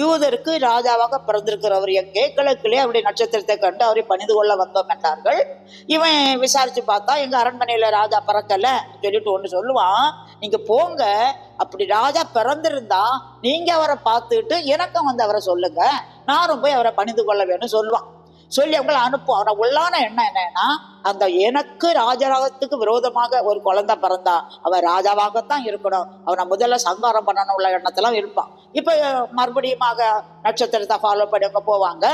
S1: யூதருக்கு ராஜாவாக பிறந்திருக்கிறவர் எங்கே? கிழக்கிலே அவருடைய நட்சத்திரத்தை கண்டு அவரை பணிந்து கொள்ள வந்தோம் என்றார்கள். இவன் விசாரிச்சு பார்த்தா எங்க அரண்மனையில ராஜா பிறக்கல சொல்லிட்டு ஒண்ணு சொல்லுவான். நீங்க போங்க, அப்படி ராஜா பிறந்திருந்தா நீங்க அவரை பார்த்துட்டு எனக்கும் வந்து அவரை சொல்லுங்க, நானும் போய் அவரை பணிந்து கொள்ள வேணும்னு சொல்லுவான். சொல்லி அவங்களை அனுப்பும். அவனை உள்ளான எண்ணம் என்னன்னா, அந்த எனக்கு ராஜராகத்துக்கு விரோதமாக ஒரு குழந்தை பிறந்தா அவன் ராஜாவாகத்தான் இருக்கணும், அவனை முதல்ல சங்காரம் பண்ணணும் உள்ள எண்ணத்தெல்லாம் இருப்பான். இப்ப மறுபடியும் நட்சத்திரத்தை ஃபாலோ பண்ணி அவங்க போவாங்க,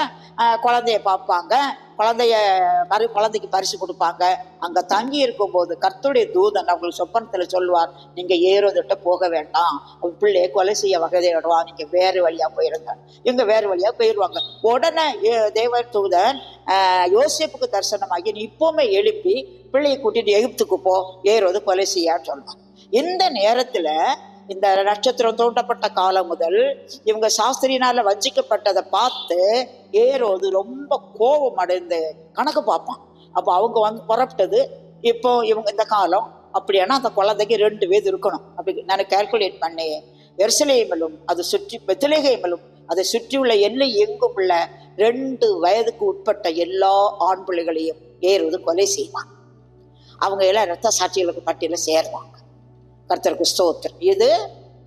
S1: குழந்தைய பார்ப்பாங்க, குழந்தைக்கு பரிசு கொடுப்பாங்க. அங்க தங்கி இருக்கும் போது கர்த்தருடைய தூதன் அவங்களுக்கு சொப்பனத்துல சொல்லுவார், நீங்க ஏரோதுட்ட போக வேண்டாம், அவன் பிள்ளையை கொலை செய்ய வகை தேடுவான், நீங்க வேறு வழியா போயிருங்க. இவங்க வேறு வழியா போயிடுவாங்க. உடனே தேவ தூதன் யோசேப்புக்கு தரிசனமாகி, நீ இப்பவுமே எழுப்பி பிள்ளையை கூட்டிட்டு எகிப்துக்கு போ, ஏரோது கொலை செய்யான்னு சொல்றான். இந்த நேரத்துல இந்த நட்சத்திரம் தோண்டப்பட்ட காலம் முதல் இவங்க சாஸ்திரியினால வஞ்சிக்கப்பட்டதை பார்த்து ஏரோது ரொம்ப கோபம் அடைந்து கணக்கு பார்ப்பான். அப்போ அவங்க வந்து புறப்பட்டது இப்போ இவங்க இந்த காலம் அப்படியானா அந்த குழந்தைக்கு 2 வயது இருக்கணும். அப்படி நான் கால்குலேட் பண்ணி எருசலேமிலும் அது சுற்றி பெத்லகேமிலும் அதை சுற்றியுள்ள எல்லை எங்கும் உள்ள 2 வயதுக்கு உட்பட்ட எல்லா ஆண் பிள்ளைகளையும் ஏறுவது கொலை செய்வான். அவங்க எல்லாம் இரத்த சாட்சிகளுக்கு பட்டியல சேருவாங்க. கர்த்தருக்கு ஸ்தோத்திரம். இது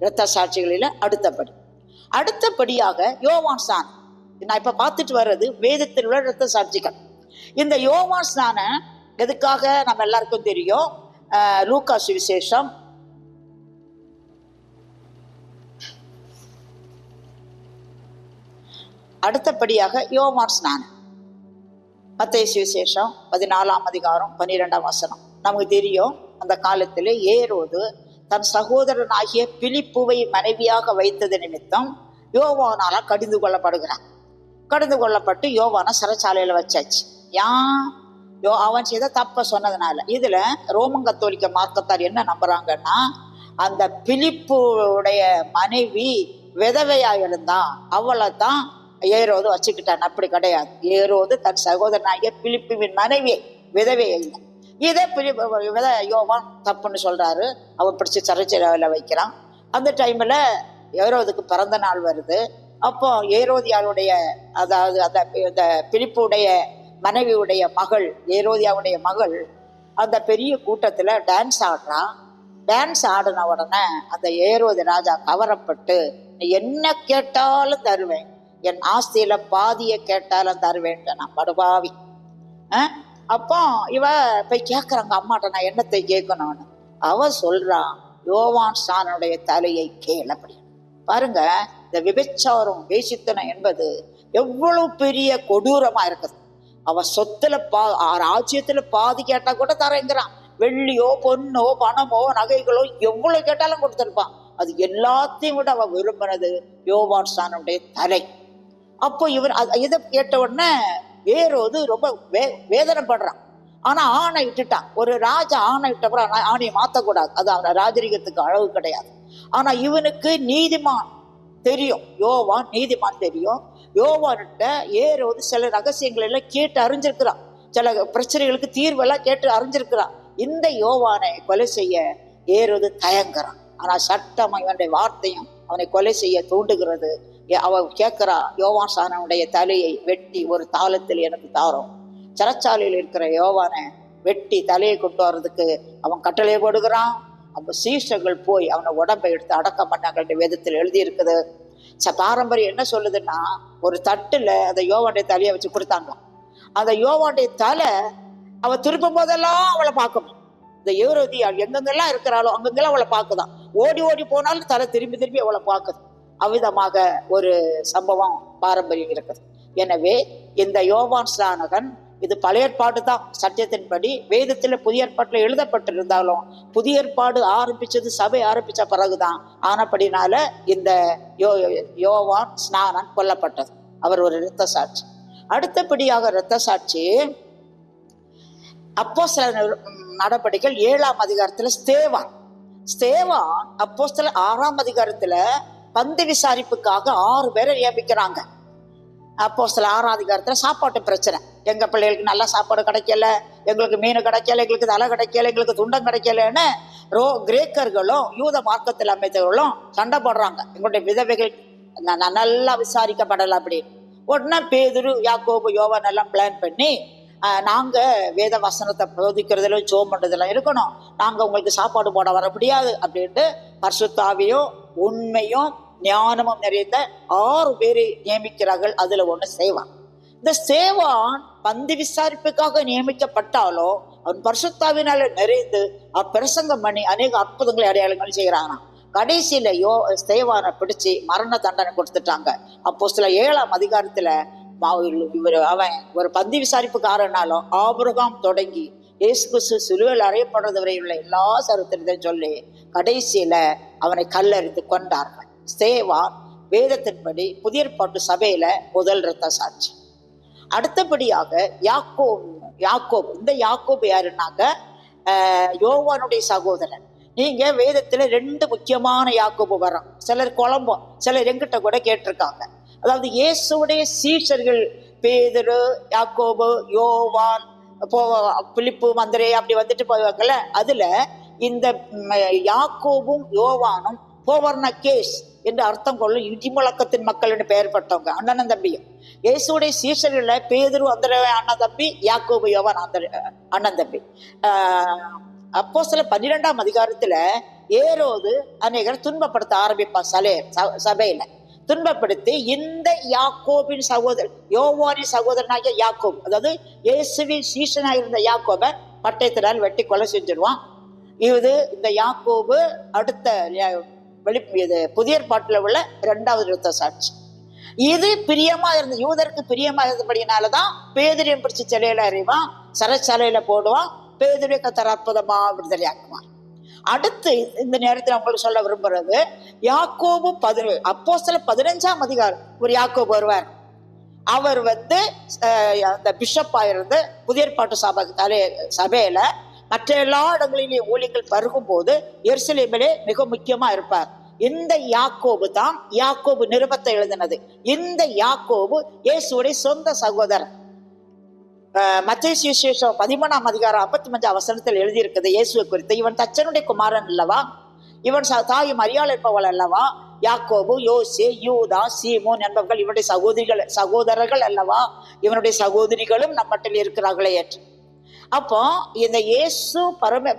S1: இரத்த சாட்சிகளில அடுத்தபடியாக யோவான் ஸ்நானம். நான் இப்ப பார்த்துட்டு வர்றது வேதத்தில் உள்ள இரத்த சாட்சிகள். இந்த யோவான் ஸ்நானம் எதுக்காக நம்ம எல்லாருக்கும் தெரியும். லூக்கா சுவிசேஷம் அடுத்தபடியாக யோவான் ஸ்நானம் மத்தேயு சுவிசேஷம் 14ஆம் அதிகாரம் 12ஆம் வசனம். நமக்கு தெரியும், அந்த காலத்திலே ஏரோது தன் சகோதரனாகிய பிலிப்புவை மனைவியாக வைத்தது நிமித்தம் யோவானால கடிந்து கொள்ளப்பட்டு யோவானை சிறைச்சாலையில வச்சாச்சு. அவன் செய்த தப்ப சொன்னதுனால. இதுல ரோமன் கத்தோலிக்க மார்க்கத்தார் என்ன நம்புறாங்கன்னா, அந்த பிலிப்புடைய மனைவி விதவையா இருந்தா அவளை தான் ஏரோது வச்சுக்கிட்டான். அப்படி கிடையாது. ஏரோது தன் சகோதரனாகிய பிலிப்புவின் மனைவி விதவையை இல்லை. இதே யோவான் தப்புன்னு சொல்றாரு. அவன் பிடிச்சி சிறைச்சாலையில வைக்கிறான். அந்த டைம்ல ஏரோதுக்கு பிறந்த நாள் வருது. அப்போ ஏரோதியாளுடைய, அதாவது அந்த பிலிப்புடைய மனைவியுடைய மகள், ஏரோதியாவுடைய மகள் அந்த பெரிய கூட்டத்துல டான்ஸ் ஆடுறான். டான்ஸ் ஆடின உடனே அந்த ஏரோது ராஜா கவரப்பட்டு, என்ன கேட்டாலும் தருவேன், என் ஆஸ்தியில பாதியை கேட்டாலும் தருவேன், நான் படுபாவி. அப்போ இவ போய் கேட்கறாங்க அம்மாட்ட, நான் என்னத்தை கேட்கணும்னு. அவ சொல்றான், யோவான் ஸ்நானனுடைய தலையை கேள். அப்படி பாருங்க, இந்த விபச்சாரம் வேசித்தனம் என்பது எவ்வளவு பெரிய கொடூரமா இருக்குது. அவ சொத்துல ராஜ்யத்துல பாதி கேட்டா கூட தரேங்கிறான். வெள்ளியோ பொண்ணோ பணமோ நகைகளோ எவ்வளவு கேட்டாலும் கொடுத்திருப்பான். அது எல்லாத்தையும் விட அவ விரும்பினது யோவான் ஸ்நானனுடைய தலை. அப்போ இவர் இதை கேட்ட உடனே ஏரோது ரொம்ப வேதனைப்படுறான். ஆனா ஆணை விட்டுட்டான். ஒரு ராஜா ஆணை விட்டப்பறம் ஆணையை மாத்தக்கூடாது, அது அவன ராஜரிகத்துக்கு அழகு கிடையாது. ஆனா இவனுக்கு நீதிமான் தெரியும், யோவான் நீதிமான் தெரியும். யோவான்கிட்ட ஏரோது சில ரகசியங்கள் எல்லாம் கேட்டு அறிஞ்சிருக்கிறான், சில பிரச்சனைகளுக்கு தீர்வெல்லாம் கேட்டு அறிஞ்சிருக்கிறான். இந்த யோவானை கொலை செய்ய ஏரோது தயங்குறான். ஆனா சட்டம் இவனுடைய வார்த்தையும் அவனை கொலை செய்ய தூண்டுகிறது. அவ கேட்கிறா, யோவான் ஸ்நானனுடைய தலையை வெட்டி ஒரு தாளத்தில் எனக்கு தாரோம். சிறைச்சாலையில் இருக்கிற யோவானை வெட்டி தலையை கொண்டு வர்றதுக்கு அவன் கட்டளை போடுகிறான். அப்ப சீஷர்கள் போய் அவனை உடம்பை எடுத்து அடக்கம் பண்ணாங்க. வேதத்தில் எழுதி இருக்குது. பாரம்பரியம் என்ன சொல்லுதுன்னா, ஒரு தட்டுல அந்த யோவானுடைய தலையை வச்சு கொடுத்தாங்க. அந்த யோவானுடைய தலை அவ திருப்பும் போதெல்லாம் அவளை பார்க்கணும். இந்த ஏரோதியாள் எங்கெங்கெல்லாம் இருக்கிறாளோ அங்கெங்கெல்லாம் அவளை பார்க்குதான். ஓடி ஓடி போனாலும் தலை திரும்பி அவளை பார்க்குது. அவ்விதமாக ஒரு சம்பவம் பாரம்பரியம் இருக்குது. எனவே இந்த யோவான் ஸ்நானகன், இது பழைய ஏற்பாடு தான் சத்தியத்தின்படி. வேதத்துல புதிய ஏற்பாட்டுல எழுதப்பட்டிருந்தாலும் புதிய ஏற்பாடு ஆரம்பிச்சது சபை ஆரம்பிச்ச பிறகுதான். ஆனப்படினால இந்த யோவான் ஸ்நானன் கொல்லப்பட்டது. அவர் ஒரு இரத்த சாட்சி. அடுத்தபடியாக இரத்த சாட்சி அப்போஸ்தலர் நடவடிக்கைகள் 7ஆம் அதிகாரத்துல ஸ்தேவான் அப்போஸ்தலர் 6ஆம் அதிகாரத்துல பந்தி விசாரிப்புக்காக 6 பேரை நியமிக்கிறாங்க. அப்போஸ்தலர் 6ஆம் அதிகாரத்துல சாப்பாட்டு பிரச்சனை, எங்க பிள்ளைகளுக்கு நல்ல சாப்பாடு கிடைக்கல, எங்களுக்கு மீன் கிடைக்கல, எங்களுக்கு தலை கிடைக்கல, எங்களுக்கு துண்டம் கிடைக்கலன்னு கிரேக்கர்களும் யூத மார்க்கத்தில் அமைத்தவர்களும் சண்டை போடுறாங்க. எங்களுடைய விதவைகள் நல்லா விசாரிக்கப்படல அப்படின்னு. உடனே பேதுரு, யாக்கோபு, யோவான் எல்லாம் பிளான் பண்ணி, நாங்க வேத வசனத்தை போதிக்கிறதுல ஜோம் பண்றதெல்லாம் இருக்கணும், நாங்க உங்களுக்கு சாப்பாடு போட வர முடியாது அப்படின்ட்டு பரிசுத்தாவியும் உண்மையும் ஞானமும் நிறைந்த 6 பேரை நியமிக்கிறார்கள். அதுல ஒண்ணு சேவான். இந்த சேவான் பந்தி விசாரிப்புக்காக நியமிக்கப்பட்டாலும் அவன் பரிசுத்தாவினால நிறைந்து பிரசங்கம் பண்ணி அநேக அற்புதங்களை அடையாளங்கள் செய்யறாங்க. கடைசியில சேவானை பிடிச்சு மரண தண்டனை கொடுத்துட்டாங்க. அப்போஸ்தலர் 7ஆம் அதிகாரத்துல அவன் ஒரு பந்தி விசாரிப்புக்காரனாலும் ஆபிரகாம் தொடங்கி இயேசு கிறிஸ்து சிலுவையில் அறையப்படுறது வரை உள்ள எல்லா சரித்திரத்தையும் சொல்லி கடைசியில அவனை கல்லெறிந்து கொண்டார்கள். சேவான் வேதத்தின்படி புதிய ஏற்பாட்டு சபையில முதல் இரத்த சாட்சி. அடுத்தபடியாக யாக்கோபு. இந்த யாக்கோபு யாருன்னாக்க யோவானுடைய சகோதரன். நீங்க வேதத்துல 2 முக்கியமான யாக்கோபு வரும். சிலர் குழம்பும், சிலர் எங்கிட்ட கூட கேட்டிருக்காங்க. அதாவது இயேசுடைய சீஷர்கள் பேதுரு, யாக்கோபு, யோவான், பிலிப்பு, மந்திரே அப்படி வந்துட்டு போவாங்கல்ல. அதுல இந்த யாக்கோபும் யோவானும் போவர்னகேஸ் என்று அர்த்தம் கொள்ளும் இடிமுழக்கத்தின் மக்கள் என்று பெயர் பட்டவங்க, அண்ணன் தம்பியும். இயேசுடைய சீஷர்கள பேதுரு அந்த அண்ணன் தம்பி, யாக்கோபு யோவான் அந்த அண்ணன் தம்பி. அப்போஸ்தலர் 12ஆம் அதிகாரத்துல ஏரோது அநேகர் துன்பப்படுத்த ஆரம்பிப்பான் சபையில. துன்பப்படுத்தி இந்த யாக்கோபின் சகோதரர், யோவானின் சகோதரனாகிய யாக்கோபு, அதாவது இயேசுவின் சீஷனாக இருந்த யாக்கோபை பட்டயத்தினால் வெட்டி கொலை செஞ்சிருவான். இந்த யாக்கோபு அடுத்த புதிய ஏற்பாட்டுல உள்ள 2வது இரத்த சாட்சி. இது பிரியமா இருந்த யூதருக்கு பிரியமா இருந்தபடினாலதான் பேதுரையும் பிடிச்சி சிலையில அறிவான், சிறைச்சாலையில போடுவான். பேதுரை கர்த்தர் அற்புதமா விடுதலையாக்குவான். அடுத்து இந்த நேரத்தில் அவங்களுக்கு சொல்ல விரும்புறது, யாக்கோபு அப்போஸ்தலர் 15ஆம் அதிகாரம் ஒரு யாக்கோபு வருவார். அவர் அந்த பிஷப்பா இருந்து புதிய ஏற்பாட்டு சபையில மற்ற எல்லா இடங்களிலேயும் ஊழியர்கள் பருகும் போது எருசலேமிலே மிக முக்கியமா இருப்பார். இந்த யாக்கோபு தான் யாக்கோபு நிருபத்தை எழுதினது. இந்த யாக்கோபு இயேசுடைய சொந்த சகோதரன். மத்தேயு சுவிசேஷம் 13ஆம் அதிகாரம் 55ஆம் வசனத்தில் எழுதியிருக்கிறது இயேசுவை குறித்து. இவன் தச்சனுடைய குமாரன் அல்லவா, இவன் தாய் மரியாள் என்பவள் அல்லவா, யாக்கோபு, யோசே, யூதா, சீமோன் என்பவர்கள் இவனுடைய சகோதரர்கள் அல்லவா, இவனுடைய சகோதரிகளும் நம்மட்டில் இருக்கிறார்களே என்று. அப்போ இந்த இயேசு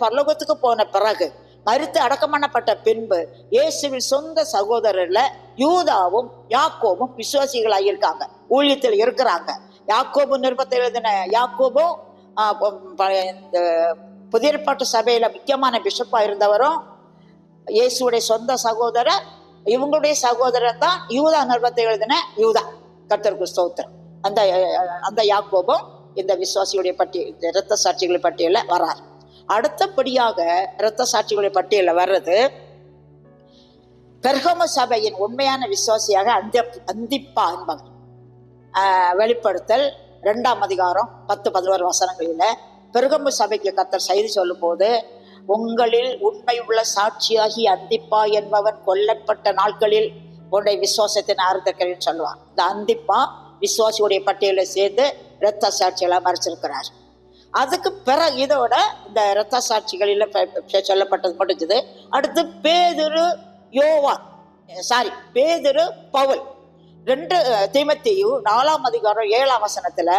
S1: பரலோகத்துக்கு போன பிறகு மரித்து அடக்கம் பண்ணப்பட்ட பின்பு இயேசுவின் சொந்த சகோதரர்ல யூதாவும் யாக்கோபும் விசுவாசிகளாக இருக்காங்க, ஊழியத்தில் இருக்கிறாங்க. யாக்கோபு நிருபத்தை எழுதின யாக்கோபும் புதிய ஏற்பாட்டு சபையில முக்கியமான பிஷப்பா இருந்தவரும் இயேசுடைய சொந்த சகோதரர். இவங்களுடைய சகோதரன் தான் யூதா நிருபத்தை எழுதின யூதா. கர்த்தருக்கு ஸ்தோத்திரம். அந்த யாக்கோபும் இந்த விசுவாசியுடைய இரத்த சாட்சிகளை பட்டியல வரார். அடுத்தபடியாக இரத்த சாட்சிகளுடைய பட்டியல வர்றது பெர்கமு சபையின் உண்மையான விசுவாசியாக அந்திப்பா என்பவர். வெளிப்படுத்தல் 2ஆம் அதிகாரம் 10-11 வசனங்களில பெர்கமு சபைக்கு கர்த்தர் செய்தி சொல்லும் போது, உங்களில் உண்மை உள்ள சாட்சியாகி அந்திப்பா என்பவன் கொல்லப்பட்ட நாட்களில் உன்னுடைய விசுவாசத்தை ஆறுதற்கிறேன்னு சொல்லுவான். இந்த அந்திப்பா விசுவாசியுடைய பட்டியலை சேர்ந்து இரத்த சாட்சியெல்லாம் மறைச்சிருக்கிறார். அதுக்கு பிறகு இதோட இந்த இரத்த சாட்சிகளில் சொல்லப்பட்டது முடிஞ்சது. அடுத்து பேதுரு பவுல். 2 தீமோத்தேயு 4ஆம் அதிகாரம் 7ஆம் வசனத்துல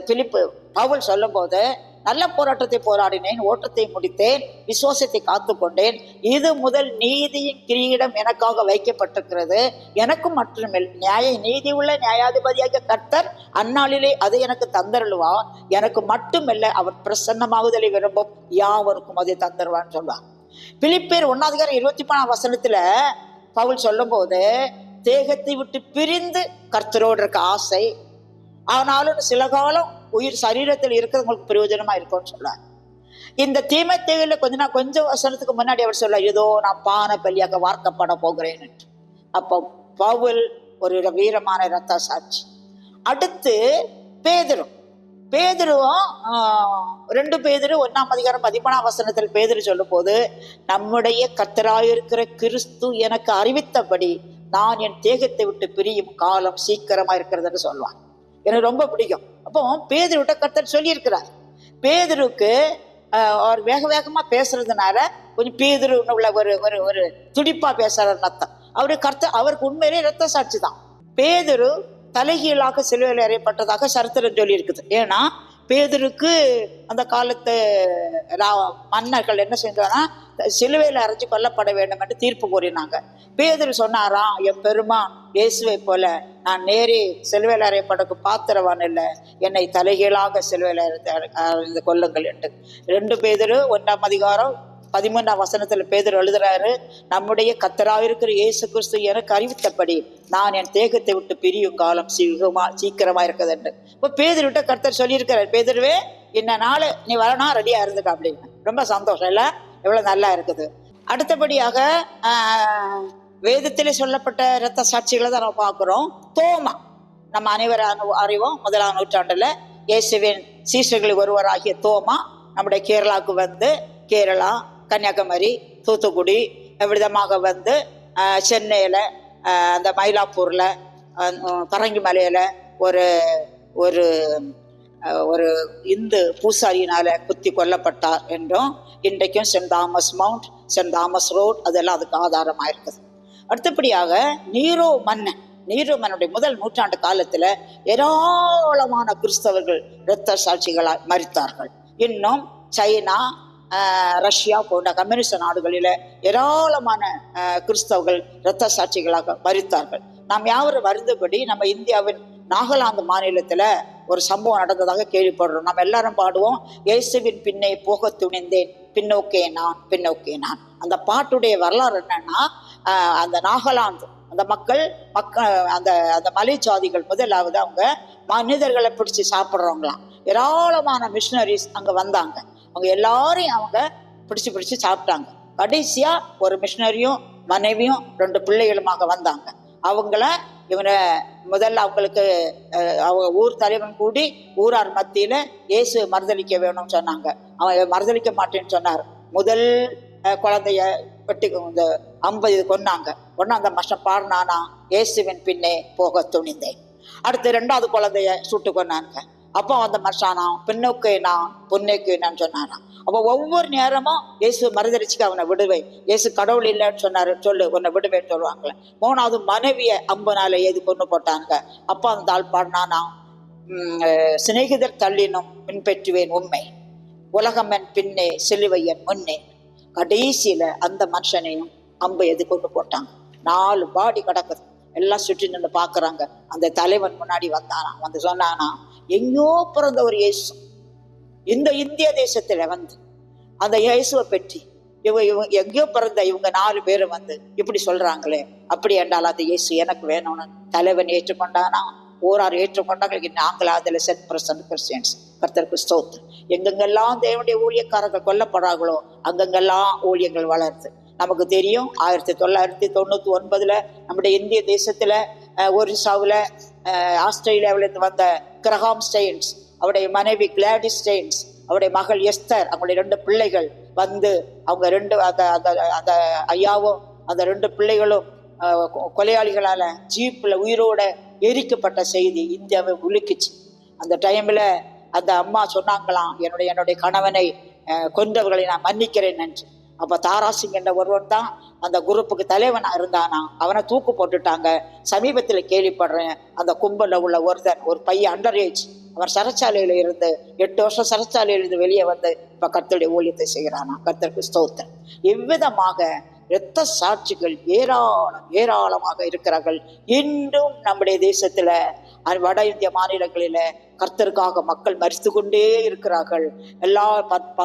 S1: பிலிப்பு பவுல் சொல்லும் போது, நல்ல போராட்டத்தை போராடினேன், ஓட்டத்தை முடித்தேன், விசுவாசத்தை காத்து கொண்டேன், இது முதல் நீதியின் கிரீடம் எனக்காக வைக்கப்பட்டிருக்கிறது, எனக்கும் மட்டுமில் நீதி உள்ள நியாயாதிபதியாக கர்த்தர் அந்நாளிலே அதை எனக்கு தந்தருள்வார், எனக்கு மட்டுமில்லை அவர் பிரசன்னமாகுதலை விரும்பும் யாவருக்கும் அதை தந்தருவான்னு சொல்லுவார். பிலிப்பியர் 1ஆம் அதிகாரம் 23ஆம் வசனத்துல பவுல் சொல்லும் போது, தேகத்தை விட்டு பிரிந்து கர்த்தரோடு இருக்க ஆசை, ஆனாலும் சில காலம் உயிர் சரீரத்தில் இருக்கிறவங்களுக்கு பிரயோஜனமா இருக்கும்னு சொல்றார். இந்த தீமோத்தேயுல கொஞ்சம் வசனத்துக்கு முன்னாடி அவர் சொல்ல, ஏதோ நான் பானை பலியாக வார்க்கப்பட போகிறேன். அப்போ பவுல் ஒரு வீரமான இரத்த சாட்சி. அடுத்து பேதுருவும் 2 பேதுரு 1:13 பேதுரு சொல்லும் போது, நம்முடைய கர்த்தராயிருக்கிற கிறிஸ்து எனக்கு அறிவித்தபடி நான் என் தேகத்தை விட்டு பிரியும் காலம் சீக்கிரமா இருக்கிறதுன்னு சொல்லுவான். எனக்கு ரொம்ப பிடிக்கும். அப்போ பேதுருவிட்ட கர்த்தர் சொல்லியிருக்கிறார். பேதுருக்கு அவர் வேக வேகமா பேசுறதுனால கொஞ்சம் பேதுரு உள்ள ஒரு துடிப்பா பேசுறாருன்னு அர்த்தம். அவருக்கு உண்மையிலே இரத்த சாட்சி தான். பேதுரு தலைகீழாக சிலுவையில் அறையப்பட்டதாக சரித்திரம் சொல்லி இருக்குது. ஏன்னா பேதுருக்கு அந்த காலத்து மன்னர்கள் என்ன செஞ்சாங்கன்னா சிலுவையில் அரைஞ்சு கொல்லப்பட வேண்டும் என்று தீர்ப்பு கூறினாங்க. பேதுரு சொன்னாராம், என் பெருமா இயேசுவை போல நான் நேரே சிலுவையில் அறையப்படக்கு பாத்திரவான் இல்லை, என்னை தலைகீழாக சிலுவையில் அறைந்து கொல்லுங்கள் என்று. 2 பேதுரு 1:13 பேதுரு எழுதுறாரு, நம்முடைய கர்த்தராயிருக்கிற இயேசு கிறிஸ்து எனக்கு அறிவித்தபடி நான் என் தேகத்தை விட்டு பிரியும் காலம் சீக்கிரமா இருக்குது என்று. இப்போ பேதுருவிட்ட கர்த்தர் சொல்லியிருக்கிறார், பேதுருவே இன்ன நாள் நீ வரணும், ரெடியா இருந்துக்க அப்படின்னு. ரொம்ப சந்தோஷம் இல்லை? எவ்வளவு நல்லா இருக்குது. அடுத்தபடியாக வேதத்திலே சொல்லப்பட்ட இரத்த சாட்சிகளை தான் நம்ம பார்க்கிறோம். தோமா, நம்ம அனைவரும் அறிவோம், 1ஆம் நூற்றாண்டுல இயேசுவின் சீஷர்களில் ஒருவராகிய தோமா நம்முடைய கேரளாவுக்கு வந்து, கேரளா, கன்னியாகுமரி, தூத்துக்குடி விதமாக வந்து சென்னையில், அந்த மயிலாப்பூரில், பரங்கிமலையில் ஒரு ஒரு ஒரு இந்து பூசாரியினால குத்தி கொல்லப்பட்டார் என்றும், இன்றைக்கும் Saint Thomas Mount, Saint Thomas Road அதெல்லாம் அதுக்கு ஆதாரமாக இருக்குது. அடுத்தபடியாக நீரோ மன்னனுடைய 1 நூற்றாண்டு காலத்தில் ஏராளமான கிறிஸ்தவர்கள் இரத்த சாட்சிகளால் மரித்தார்கள். இன்னும் சைனா, ரஷ்யா போன்ற கம்யூனிஸ்ட் நாடுகளில் ஏராளமான கிறிஸ்தவர்கள் இரத்த சாட்சிகளாக மரித்தார்கள். நாம் யாவரும் வருந்தபடி நம்ம இந்தியாவின் நாகாலாந்து மாநிலத்தில் ஒரு சம்பவம் நடந்ததாக கேள்விப்படுறோம். நம்ம எல்லாரும் பாடுவோம், இயேசுவின் பின்னே போக துணிந்தேன், பின்னோக்கே நான். அந்த பாட்டுடைய வரலாறு என்னன்னா, அந்த நாகாலாந்து அந்த மக்கள் அந்த மலை ஜாதிகள் முதலாவது அவங்க மனிதர்களை பிடிச்சி சாப்பிட்றவங்களாம். ஏராளமான மிஷினரிஸ் அங்கே வந்தாங்க. அவங்க எல்லாரையும் அவங்க பிடிச்சு சாப்பிட்டாங்க. கடைசியா ஒரு மிஷினரியும் மனைவியும் 2 பிள்ளைகளுமாக வந்தாங்க. இவனை முதல்ல அவங்களுக்கு அவங்க ஊர் தலைவன் கூடி ஊரார் மத்தியில இயேசு மறுதளிக்க வேணும்னு சொன்னாங்க. அவன் மறுதளிக்க மாட்டேன்னு சொன்னார். முதல் குழந்தைய வெட்டி இந்த 50 கொன்னாங்க. உடனே அந்த மனுஷன் பாடினானா, இயேசுவின் பின்னே போக துணிந்தேன். அடுத்து 2வது குழந்தைய சுட்டு கொன்னாங்க. அப்போ அந்த மனுஷானாம், பின்னோக்கே நான் பொன்னேக்கே நான் சொன்னாராம். அப்போ ஒவ்வொரு நேரமும் இயேசு மறுதளிச்சுக்கு அவனை விடுவேன், இயேசு கடவுள் இல்லைன்னு சொன்னாரு, சொல்லு உன்னை விடுவேன்னு சொல்லுவாங்களே. 3வது மனைவியை 50 நாள் ஏது கொண்டு போட்டாங்க. அப்போ அந்த ஆள் பாடினானா, சிநேகிதர் தள்ளினும் பின்பற்றுவேன் உண்மை, உலகம் என் பின்னே சிலுவையன் முன்னே. கடைசியில அந்த மனுஷனையும் 50 எது கொண்டு போட்டாங்க. 4 பாடி கிடக்குது. எல்லாம் சுற்றி நின்று பார்க்குறாங்க. அந்த தலைவன் முன்னாடி வந்தானா, வந்து சொன்னானா, எங்கேயோ பிறந்த ஒரு இயேசு இந்த இந்திய தேசத்துல வந்து அந்த இயேசுவை பற்றி இவங்க எங்கேயோ பிறந்த இவங்க 4 பேரும் வந்து இப்படி சொல்றாங்களே, அப்படி என்றால் அந்த இயேசு எனக்கு வேணும்னு தலைவன் ஏற்றுக்கொண்டானா, ஊரார் ஏற்றுக்கொண்டாங்க. நாங்களா அதில் % கிறிஸ்டியன்ஸ். கர்த்தருக்கு ஸ்தோத்திரம். எங்கெங்கெல்லாம் தேவனுடைய ஊழியக்காரர்கள் கொல்லப்படுறாங்களோ அங்கெங்கெல்லாம் ஊழியங்கள் வளருது. நமக்கு தெரியும், 1999 நம்முடைய இந்திய தேசத்துல ஒரிசாவில், ஆஸ்திரேலியாவிலிருந்து வந்த கிரஹாம் ஸ்டெயின்ஸ், அவருடைய மனைவி கிளாடிஸ் ஸ்டெயின்ஸ், அவருடைய மகள் எஸ்தர், அவங்களுடைய 2 பிள்ளைகள் வந்து அவங்க 2 அந்த ஐயாவும் அந்த 2 பிள்ளைகளும் கொலையாளிகளால ஜீப்ல உயிரோட எரிக்கப்பட்ட செய்தி இந்தியாவை உலுக்கிச்சு. அந்த டைம்ல அந்த அம்மா சொன்னாங்களாம், என்னுடைய கணவனை கொன்றவர்களை நான் மன்னிக்கிறேன் என்று. அப்ப தாராசிங் என்ற ஒருவன் தான் அந்த குரூப்புக்கு தலைவனா இருந்தானா. அவனை தூக்கு போட்டுட்டாங்க. சமீபத்துல கேள்விப்படுறேன், அந்த கும்பல உள்ள ஒரு பையன் அண்டர் ஏஜ், அவன் சிறைச்சாலையில இருந்து 8 வருஷம் சிறைச்சாலையில இருந்து வெளியே வந்து இப்ப கர்த்தருடைய ஊழியத்தை செய்கிறானா. கர்த்தருக்கு ஸ்தோத்திரம். இவ்விதமாக இரத்த சாட்சிகள் ஏராளமாக இருக்கிறார்கள். இன்றும் நம்முடைய தேசத்துல, வட இந்திய மாநிலங்களில கர்த்தருக்காக மக்கள் மரித்து கொண்டே இருக்கிறார்கள். எல்லா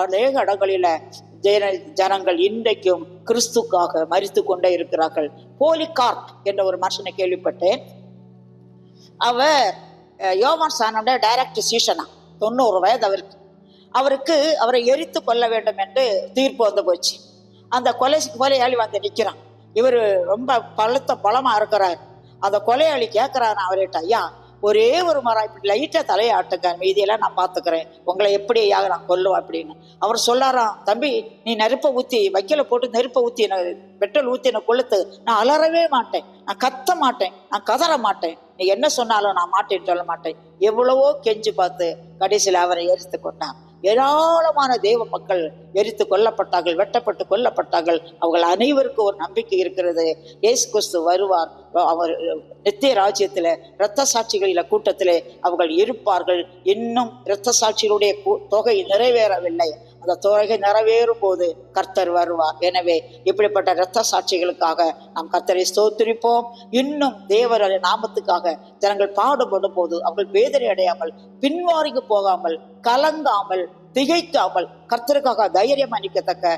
S1: அநேக இடங்களில ஜனங்கள் இன்றைக்கும் கிறிஸ்துக்காக மரித்து கொண்டே இருக்கிறார்கள். போலிகார்ப் என்ற ஒரு மனுஷனை கேள்விப்பட்டேன். அவர் யோவான் சானோட டைரக்ட் சீஷனா, 90 வயது அவருக்கு அவரை எரித்து கொள்ள வேண்டும் என்று தீர்ப்பு வந்து போச்சு. அந்த கொலையாளி வந்து நிற்கிறான். இவர் ரொம்ப பலமா இருக்கிறார். அந்த கொலையாளி கேட்கிறான் அவர்கிட்ட, ஐயா ஒரே ஒரு மரம் இப்படி லைட்டா தலையை ஆட்டுங்க, மீதியெல்லாம் நான் பாத்துக்கிறேன், உங்களை எப்படியாக நான் கொல்லுவேன் அப்படின்னு. அவர் சொல்லாராம், தம்பி நீ நெருப்பை ஊத்தி வைக்கல போட்டு நெருப்பை ஊத்தி பெட்ரோல் ஊத்தி என்னை கொளுத்து, நான் அலறவே மாட்டேன், நான் கத்த மாட்டேன், நான் கதற மாட்டேன், நீ என்ன சொன்னாலும் நான் மாட்டேன்னு சொல்ல மாட்டேன். எவ்வளவோ கெஞ்சு பார்த்து கடைசியில் அவரை எரித்து கொண்டான். ஏராளமான தேவ மக்கள் எரித்து கொல்லப்பட்டார்கள், வெட்டப்பட்டு கொல்லப்பட்டார்கள். அவர்கள் அனைவருக்கும் ஒரு நம்பிக்கை இருக்கிறது, இயேசு கிறிஸ்து வருவார், அவர் நித்திய ராஜ்யத்திலே இரத்த சாட்சிகளில கூட்டத்திலே அவர்கள் இருப்பார்கள். இன்னும் இரத்த சாட்சிகளுடைய தொகை நிறைவேறவில்லை, அந்த தொகை நிறைவேறும் போது கர்த்தர் வருவார். எனவே இப்படிப்பட்ட இரத்த சாட்சிகளுக்காக நாம் கர்த்தரை ஸ்தோத்திரிப்போம். இன்னும் தேவர நாமத்துக்காக ஜனங்கள் பாடுபடும் போது அவர்கள் வேதனை அடையாமல், பின்வாரிக்கு போகாமல், கலங்காமல், திகைக்காமல் கர்த்தருக்காக தைரியம் அளிக்கத்தக்க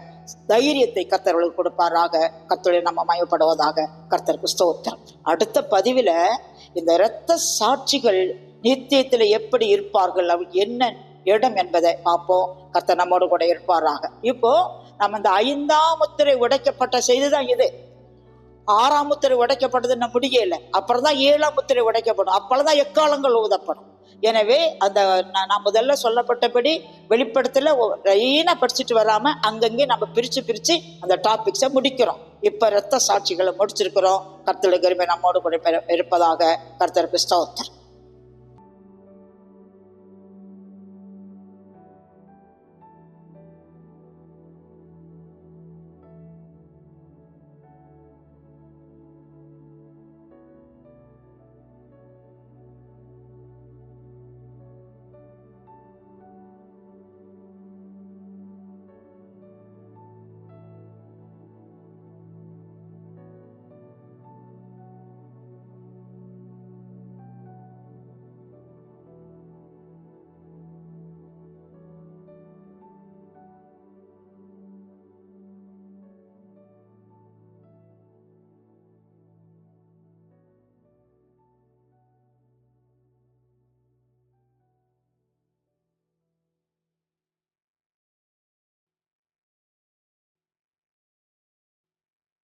S1: தைரியத்தை கர்த்தர்களுக்கு கொடுப்பாராக. கர்த்தரை நம்ம மயப்படுவதாக. கர்த்தருக்கு ஸ்தோத்திரம். அடுத்த பதிவில இந்த இரத்த சாட்சிகள் நித்தியத்தில் எப்படி இருப்பார்கள், அவர் என்ன இடம் என்பதை பார்ப்போம். கர்த்தர் நம்மோடு கூட இருப்பாராக. இப்போ நம்ம இந்த 5ஆம் முத்திரை உடைக்கப்பட்ட செய்திதான் இது. 6ஆம் முத்திரை உடைக்கப்பட்டதுன்னு முடியல, அப்புறம் தான் 7ஆம் முத்திரை உடைக்கப்படும், அப்பதான் எக்காலங்கள் ஊதப்படும். எனவே அந்த நான் முதல்ல சொல்லப்பட்டபடி வெளிப்படுத்தல லைனா படிச்சுட்டு வராம அங்கங்கே நம்ம பிரிச்சு அந்த டாபிக்ஸை முடிக்கிறோம். இப்ப இரத்த சாட்சிகளை முடிச்சிருக்கிறோம். கர்த்தருடைய கிருபை நம்மோடு கூட இருப்பதாக. கர்த்தருக்கு ஸ்தோத்திரம்.